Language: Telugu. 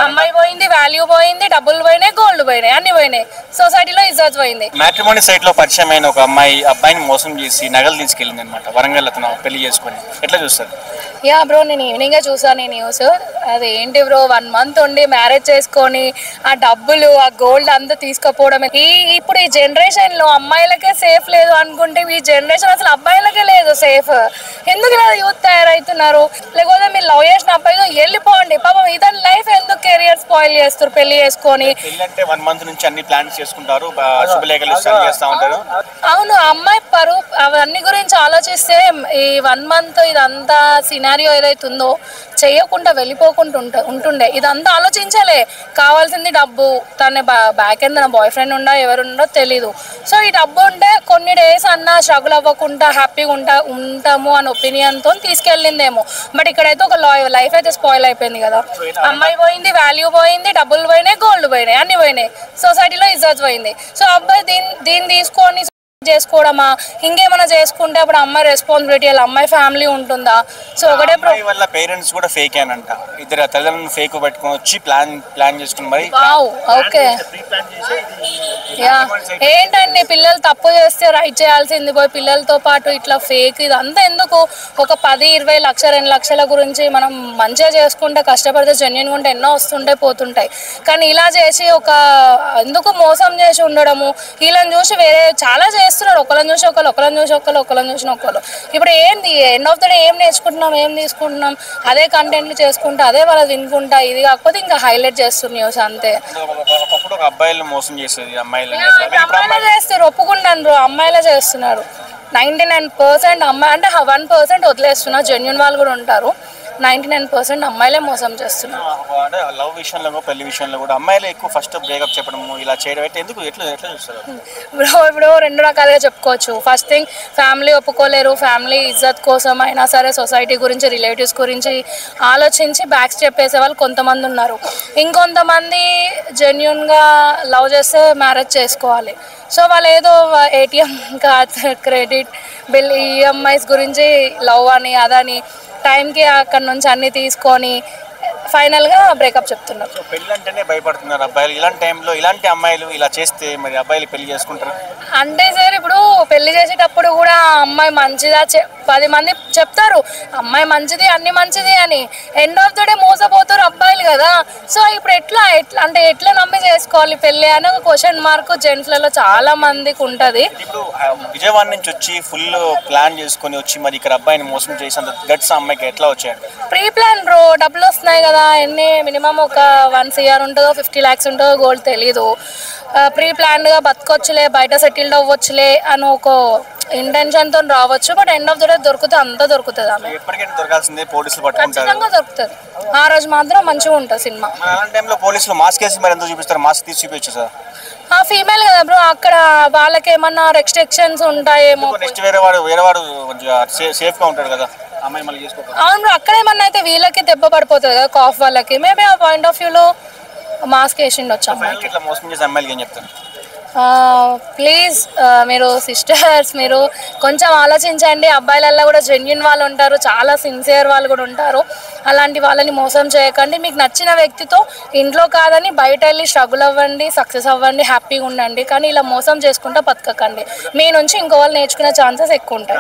అమ్మాయి పోయింది, వాల్యూ పోయింది, డబ్బులు పోయినాయి, గోల్డ్ పోయినాయి, అన్ని పోయినాయి, సొసైటీలో ఇజ్జత్ పోయింది. మ్యాట్రిమోనీ సైట్ లో పరిచయం అయిన ఒక అబ్బాయిని మోసం చేసి నగలు తీసుకెళ్ళింది అనమాట. వరంగల్ అతను పెళ్లి చేసుకుని ఎట్లా చూస్తారు? యా బ్రో, నేను ఈవినింగే చూసాను ఈ న్యూస్. అది ఏంటి బ్రో, 1 month ఉండి మ్యారేజ్ చేసుకొని ఆ డబ్బులు ఆ గోల్డ్ అంతా తీసుకుపోవడం. ఇప్పుడు ఈ జనరేషన్ లో అమ్మాయిలకే సేఫ్ లేదు అనుకుంటే ఈ జనరేషన్ అసలు అబ్బాయిలకే లేదు సేఫ్. ఎందుకు ఇలా యూత్ తయారవుతున్నారు? లేకపోతే మీరు లవ్ చేసిన అబ్బాయితో వెళ్ళిపోండి, పాపం ఇతని లైఫ్ ఎందుకు కెరియర్ స్పాయిల్ చేస్తారు పెళ్లి చేసుకొని? పెళ్లి అంటే 1 month నుంచి అన్ని ప్లాన్స్ చేసుకుంటారు, శుభలేఖలు చేస్తా ఉంటారు. అవును, అమ్మాయి పరువు అవన్నీ గురించి ఆలోచిస్తే ఈ 1 month ఇదంతా సినారియో ఏదైతుందో చేయకుండా వెళ్ళిపోకుండా ఉంటుండే. ఇదంతా ఆలోచించలే, కావాల్సింది డబ్బు. తన బ్యాక్ ఎండ్ తన బాయ్ ఫ్రెండ్ ఉండా ఎవరుండో తెలీదు. సో ఈ డబ్బు ఉంటే కొన్ని డేస్ అన్నా స్ట్రగుల్ అవ్వకుండా హ్యాపీగా ఉంటాము అని ఒపీనియన్తో తీసుకెళ్ళిందేమో. బట్ ఇక్కడైతే ఒక లైఫ్ అయితే స్పాయిల్ అయిపోయింది కదా. అమ్మాయి పోయింది, వాల్యూ పోయింది, డబ్బులు పోయినాయి, గోల్డ్ పోయినాయి, అన్ని పోయినాయి, సొసైటీలో ఇజ్జత్ పోయింది. సో అబ్బాయి దీన్ని తీసుకొని చేసుకోవడమా, ఇంకేమైనా చేసుకుంటే అప్పుడు అమ్మాయి రెస్పాన్సిబిలిటీ, అమ్మాయి ఫ్యామిలీ ఉంటుందా? సో ఒకటే వల్ల పేరెంట్స్ కూడా ఫేక్ అంట. ఇద్దరు తల్లిదండ్రులు ఫేక్ పెట్టుకొని వచ్చి ప్లాన్ చేసుకుని మరి ఓకే. ఏంటండి, పిల్లలు తప్పు చేస్తే రైట్ చేయాల్సింది పోయి పిల్లలతో పాటు ఇట్లా ఫేక్ ఇదంతా ఎందుకు? ఒక 10-20 లక్షలు 2 లక్షల గురించి మనం మంచిగా చేసుకుంటే కష్టపడితే జెన్యున్గా ఉంటే ఎన్నో వస్తుంటాయి పోతుంటాయి. కానీ ఇలా చేసి ఎందుకు మోసం చేసి ఉండడము? వీళ్ళని చూసి వేరే చాలా చేస్తున్నారు, ఒకళ్ళని చూసి ఒకళ్ళని చూసి ఒకళ్ళని చూసిన ఒకళ్ళు. ఇప్పుడు ఏంది ఎండ్ ఆఫ్ ద డే ఏం నేర్చుకుంటున్నాం, ఏం తీసుకుంటున్నాం? అదే కంటెంట్లు చేసుకుంటా, అదే వాళ్ళు వినుకుంటా, ఇది కాకపోతే ఇంకా హైలైట్ చేస్తున్నారు న్యూస్ అంతే. అబ్బాయిలు మోసం చేసేది అమ్మాయిలే చేస్తారు, ఒప్పుకుంటాను. అమ్మాయిలే చేస్తున్నారు 99%. అమ్మాయి అంటే 1% వదిలేస్తున్నారు, జెన్యున్ వాళ్ళు కూడా ఉంటారు. 99% అమ్మాయిలే మోసం చేస్తున్నారు. లవ్ విషయంలో పెళ్లి విషయంలో కూడా అమ్మాయిలే ఎక్కువ ఫస్ట్ బ్రేకప్ చెప్పడం, ఇలా చేయడం ఎందుకు ఎట్లా చూస్తారు? ఇప్పుడు 2 రకాలుగా చెప్పుకోవచ్చు. ఫస్ట్ థింగ్, ఫ్యామిలీ ఒప్పుకోలేరు, ఫ్యామిలీ ఇజ్జత్ కోసం అయినా సరే సొసైటీ గురించి రిలేటివ్స్ గురించి ఆలోచించి బ్యాక్ స్టెప్ వేసే వాళ్ళు కొంతమంది ఉన్నారు. ఇంకొంతమంది జెన్యున్గా లవ్ చేస్తే మ్యారేజ్ చేసుకోవాలి. సో వాళ్ళు ఏదో ATM cards, credit bill, EMIs గురించి లవ్ అని అదని టైంకి అక్కడ నుంచి అన్ని తీసుకొని ఫైనల్గా బ్రేకప్ చెప్తున్నారు. పెళ్లి అంటేనే భయపడుతున్నారు అబ్బాయిలు. ఇలాంటి టైంలో ఇలాంటి అమ్మాయిలు ఇలా చేస్తే మరి అబ్బాయిలు పెళ్లి చేసుకుంటారు అంటే సార్, ఇప్పుడు పెళ్లి చేసేటప్పుడు కూడా అమ్మాయి మంచిదా 10 మంది చెప్తారు, అమ్మాయి మంచిది అన్ని మంచిది అని. ఎండ్ ఆఫ్ ద డే మోసపోతారు అబ్బాయిలు కదా. సో ఇప్పుడు ఎట్లా నమ్మి చేసుకోవాలి పెళ్లి అని ఒక క్వశ్చన్ మార్క్ జెంట్స్లలో చాలా మందికి ఉంటుంది. ఇప్పుడు విజయవాడ నుంచి వచ్చి ఫుల్ ప్లాన్ చేసుకొని వచ్చి మరి ఇక్కడ అబ్బాయిని మోసం చేసేంత గట్స్ అమ్మాయికి ఎట్లా వచ్చాయండి? ప్రీ ప్లాన్ బ్రో, డబ్బులు వస్తున్నాయి కదా. మినిమం ఒక 1 CR ఉంటుందో 50 lakhs ఉంటుందో గోల్డ్ తెలీదు. ప్రీ ప్లాన్డ్గా బతకొచ్చులే, బయట సెటిల్డ్ అవ్వచ్చులే అని ఒక ఇంటెన్షన్తో రావచ్చు. But end of the day దొరికితే అంతా దొరుకుతుంది. ఆమె ఎప్పటికైనా దొరకాల్సిందే, పోలీసులు పట్టుకుంటారు, ఖచ్చితంగా దొరుకుతుంది. ఆ రోజు మాత్రం మంచిగా ఉంటుంది సినిమా. అలాంటి టైంలో పోలీసులు మాస్క్ వేసి మరి ఎందుకు చూపిస్తారు? మాస్క్ తీసి చూపించు సార్. ఫీమేల్ కదా బ్రో, అక్కడ వాళ్ళకి ఏమన్నా రెస్ట్రిక్షన్స్ ఉంటాయేమో. నెక్స్ట్ వేరే వాడు సేఫ్ గా ఉంటాడు కదా, అమ్మాయి మళ్ళీ చేసుకోవాలి. అవును బ్రో, అక్కడ ఏమన్నా అయితే వీళ్ళకి దెబ్బ పడిపోతుంది కదా, కాఫ్ వాళ్ళకి. మేబీ ఆ పాయింట్ ఆఫ్ వ్యూలో మాస్క్ వేసిండొచ్చు. ఇట్లా మోసం చేసే అమ్మాయిలకి ఏం చెప్తాను? ప్లీజ్ మీరు సిస్టర్స్, మీరు కొంచెం ఆలోచించండి. అబ్బాయిలల్లో కూడా జెన్యున్ వాళ్ళు ఉంటారు, చాలా సిన్సియర్ వాళ్ళు కూడా ఉంటారు. అలాంటి వాళ్ళని మోసం చేయకండి. మీకు నచ్చిన వ్యక్తితో ఇంట్లో కాదని బయట వెళ్ళి స్ట్రగుల్ అవ్వండి, సక్సెస్ అవ్వండి, హ్యాపీగా ఉండండి. కానీ ఇలా మోసం చేసుకుంటూ బతకకండి. మీ నుంచి ఇంకో వాళ్ళు నేర్చుకునే ఛాన్సెస్ ఎక్కువ ఉంటాయి.